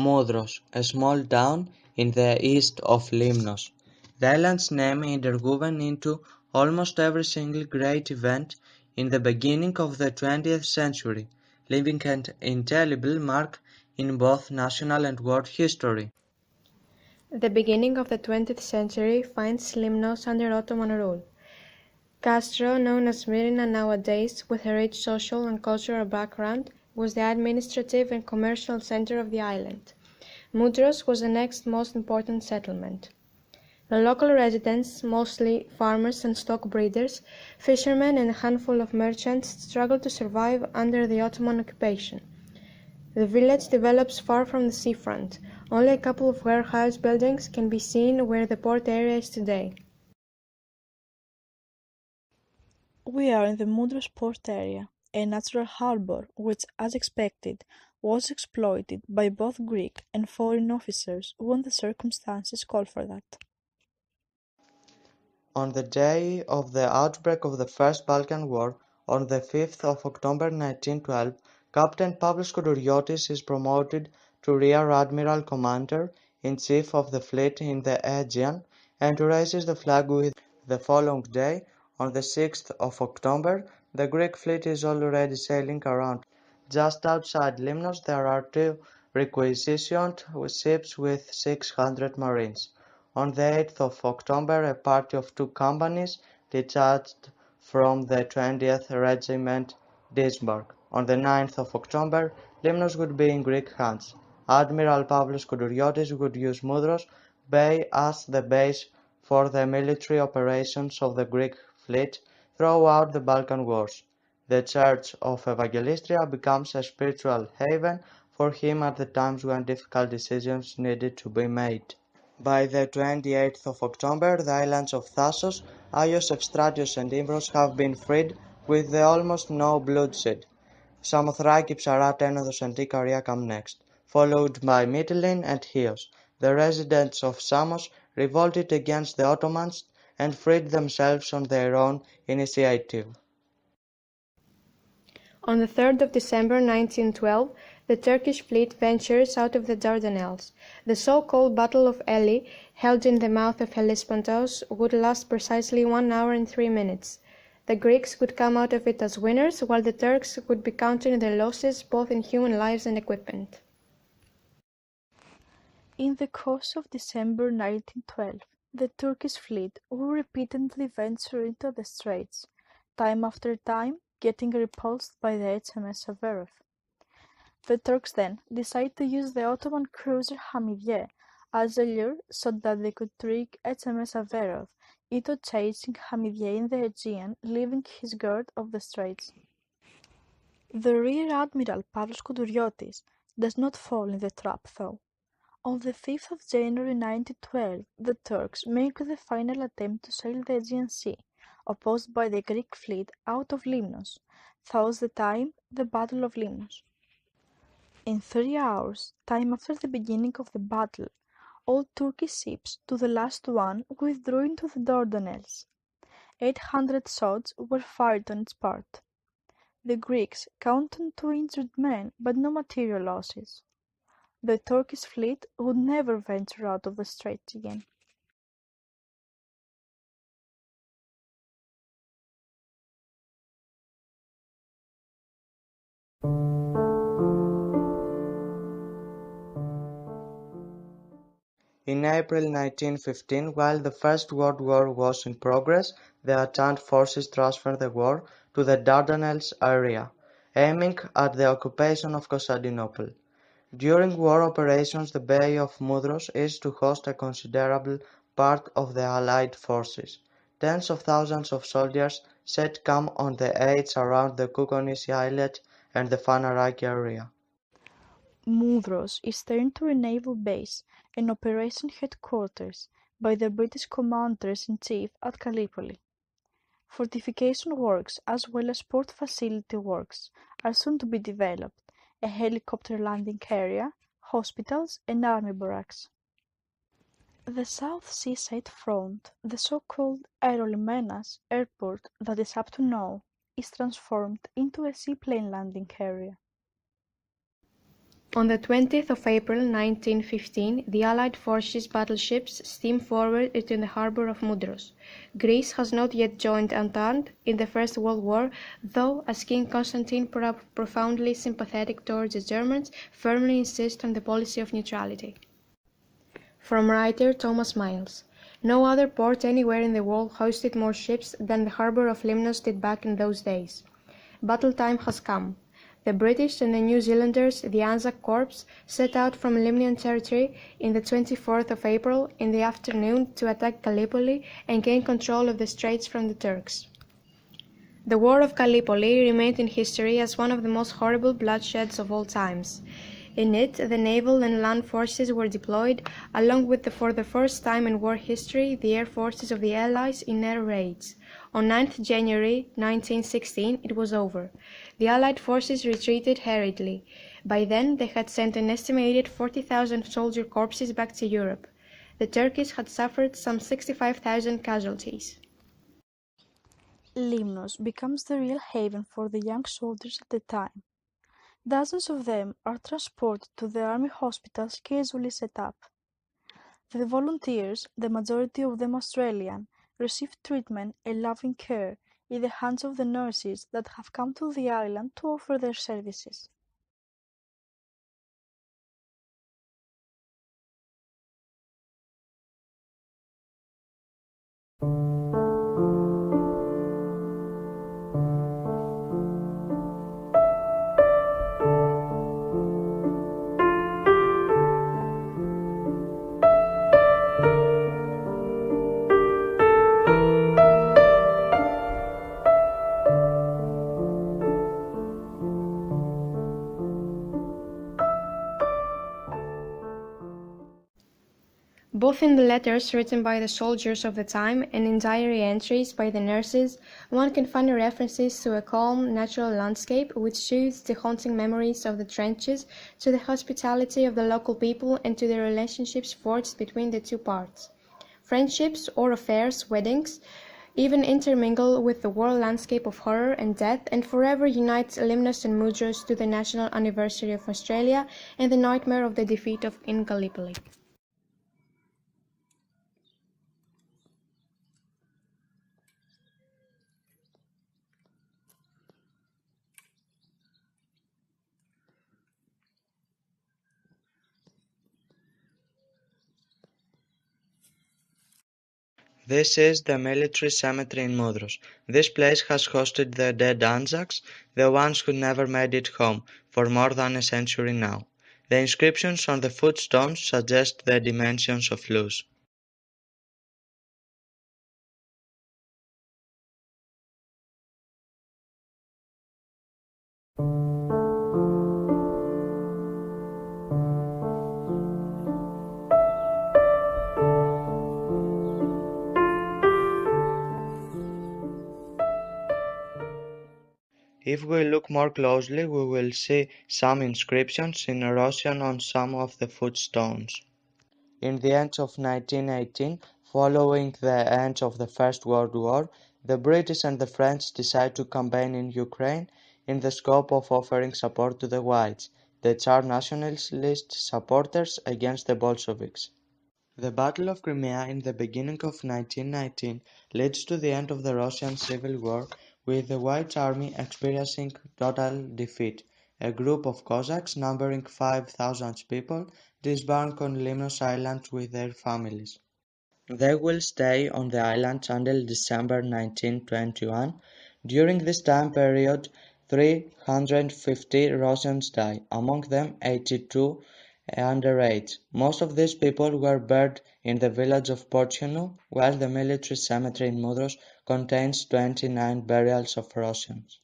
MOUDROS, a small town in the east of Limnos. The island's name interwoven into almost every single great event in the beginning of the 20th century, leaving an indelible mark in both national and world history. The beginning of the 20th century finds Limnos under Ottoman rule. Castro, known as Smyrna nowadays, with a rich social and cultural background, was the administrative and commercial center of the island. Moudros was the next most important settlement. The local residents, mostly farmers and stock breeders, fishermen and a handful of merchants, struggled to survive under the Ottoman occupation. The village develops far from the seafront. Only a couple of warehouse buildings can be seen where the port area is today. We are in the MOUDROS port area, a natural harbour which, as expected, was exploited by both Greek and foreign officers when the circumstances called for that. On the day of the outbreak of the First Balkan War, on the 5th of October 1912, Captain Pavlos Koudouriotis is promoted to Rear Admiral Commander-in-Chief of the fleet in the Aegean and raises the flag with the following day, on the 6th of October, the Greek fleet is already sailing around. Just outside Limnos there are two requisitioned ships with 600 marines. On the 8th of October, a party of two companies detached from the 20th Regiment disembarked. On the 9th of October, Limnos would be in Greek hands. Admiral Pavlos Koudouriotis would use Moudros Bay as the base for the military operations of the Greek fleet throughout the Balkan Wars. The Church of Evangelistria becomes a spiritual haven for him at the times when difficult decisions needed to be made. By the 28th of October, the islands of Thasos, Ios, Evstratios and Imbros have been freed with almost no bloodshed. Samothraki, Psara, Tenodos and Ikaria come next, followed by Mytilene and Chios. The residents of Samos revolted against the Ottomans and freed themselves on their own initiative. On the 3rd of December 1912, the Turkish fleet ventures out of the Dardanelles. The so-called Battle of Ely, held in the mouth of Hellespontos, would last precisely 1 hour and 3 minutes. The Greeks would come out of it as winners, while the Turks would be counting their losses both in human lives and equipment. In the course of December 1912, the Turkish fleet would repeatedly venture into the straits, time after time getting repulsed by the HMS Averof. The Turks then decided to use the Ottoman cruiser Hamidiye as a lure so that they could trick HMS Averof into chasing Hamidiye in the Aegean, leaving his guard of the straits. The Rear Admiral Pavlos Koudouriotis does not fall in the trap though. On the 5th of January 1912, the Turks make the final attempt to sail the Aegean Sea, opposed by the Greek fleet out of Limnos, thus the Battle of Limnos. In 3 hours, time after the beginning of the battle, all Turkish ships, to the last one, withdrew into the Dardanelles. 800 shots were fired on its part. The Greeks counted 2 injured men, but no material losses. The Turkish fleet would never venture out of the straits again. In April 1915, while the First World War was in progress, the Entente forces transferred the war to the Dardanelles area, aiming at the occupation of Constantinople. During war operations, the Bay of Moudros is to host a considerable part of the Allied forces. Tens of thousands of soldiers set camp on the heights around the Koukonisi Islet and the Fanaraki area. Moudros is turned to a naval base and operation headquarters by the British commanders-in-chief at Gallipoli. Fortification works as well as port facility works are soon to be developed, a helicopter landing area, hospitals and army barracks. The South Seaside Front, the so-called Aerolimenas airport that is up to now, is transformed into a seaplane landing area. On the 20th of April 1915, the Allied forces' battleships steamed forward into the harbour of MOUDROS. Greece has not yet joined Entente in the First World War, though, as King Constantine, profoundly sympathetic towards the Germans, firmly insists on the policy of neutrality. From writer Thomas Miles. No other port anywhere in the world hosted more ships than the harbour of Limnos did back in those days. Battle time has come. The British and the New Zealanders, the Anzac Corps, set out from Limnian territory in the 24th of April in the afternoon to attack Gallipoli and gain control of the straits from the Turks. The War of Gallipoli remained in history as one of the most horrible bloodsheds of all times. In it, the naval and land forces were deployed, along with, for the first time in war history, the air forces of the Allies in air raids. On 9th January 1916, it was over. The Allied forces retreated hurriedly. By then, they had sent an estimated 40,000 soldier corpses back to Europe. The Turkish had suffered some 65,000 casualties. Limnos becomes the real haven for the young soldiers at the time. Dozens of them are transported to the army hospitals casually set up. The volunteers, the majority of them Australian, receive treatment and loving care in the hands of the nurses that have come to the island to offer their services. Both in the letters written by the soldiers of the time and in diary entries by the nurses, one can find references to a calm, natural landscape which soothes the haunting memories of the trenches, to the hospitality of the local people, and to the relationships forged between the two parts. Friendships or affairs, weddings, even intermingle with the war landscape of horror and death, and forever unite Limnos and MOUDROS to the national anniversary of Australia and the nightmare of the defeat in Gallipoli. This is the military cemetery in MOUDROS. This place has hosted the dead Anzacs, the ones who never made it home, for more than a century now. The inscriptions on the footstones suggest the dimensions of Luz. If we look more closely, we will see some inscriptions in Russian on some of the footstones. In the end of 1918, following the end of the First World War, the British and the French decide to campaign in Ukraine in the scope of offering support to the Whites, the Tsar nationalist supporters, against the Bolsheviks. The Battle of Crimea in the beginning of 1919 leads to the end of the Russian Civil War, with the White Army experiencing total defeat. A group of Cossacks numbering 5,000 people disembark on Limnos Island with their families. They will stay on the island until December 1921. During this time period, 350 Russians die, among them 82 underage. Most of these people were buried in the village of Portiano, while the military cemetery in MOUDROS contains 29 burials of Russians.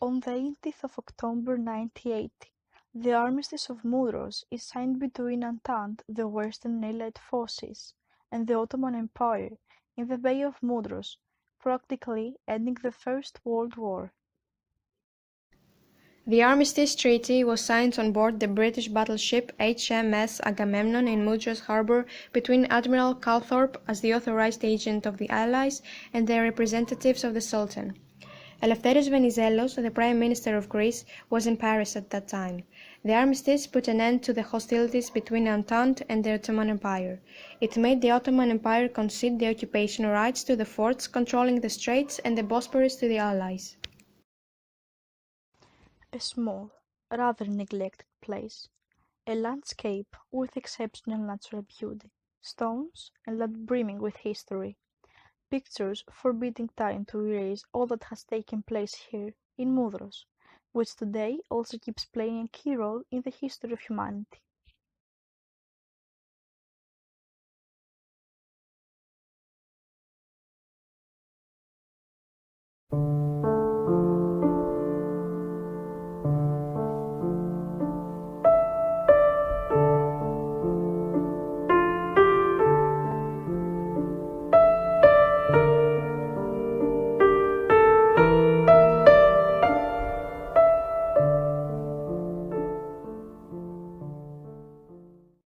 On the 18th of October 1980, the armistice of MOUDROS is signed between Entente, the Western Allied forces, and the Ottoman Empire in the Bay of MOUDROS, practically ending the First World War. The armistice treaty was signed on board the British battleship HMS Agamemnon in MOUDROS harbour between Admiral Calthorpe as the authorised agent of the Allies and the representatives of the Sultan. Eleftherios Venizelos, the Prime Minister of Greece, was in Paris at that time. The armistice put an end to the hostilities between the Entente and the Ottoman Empire. It made the Ottoman Empire concede the occupation rights to the forts controlling the Straits and the Bosporus to the Allies. A small, rather neglected place. A landscape with exceptional natural beauty, stones, and land brimming with history. Pictures forbidding time to erase all that has taken place here, in MOUDROS, which today also keeps playing a key role in the history of humanity.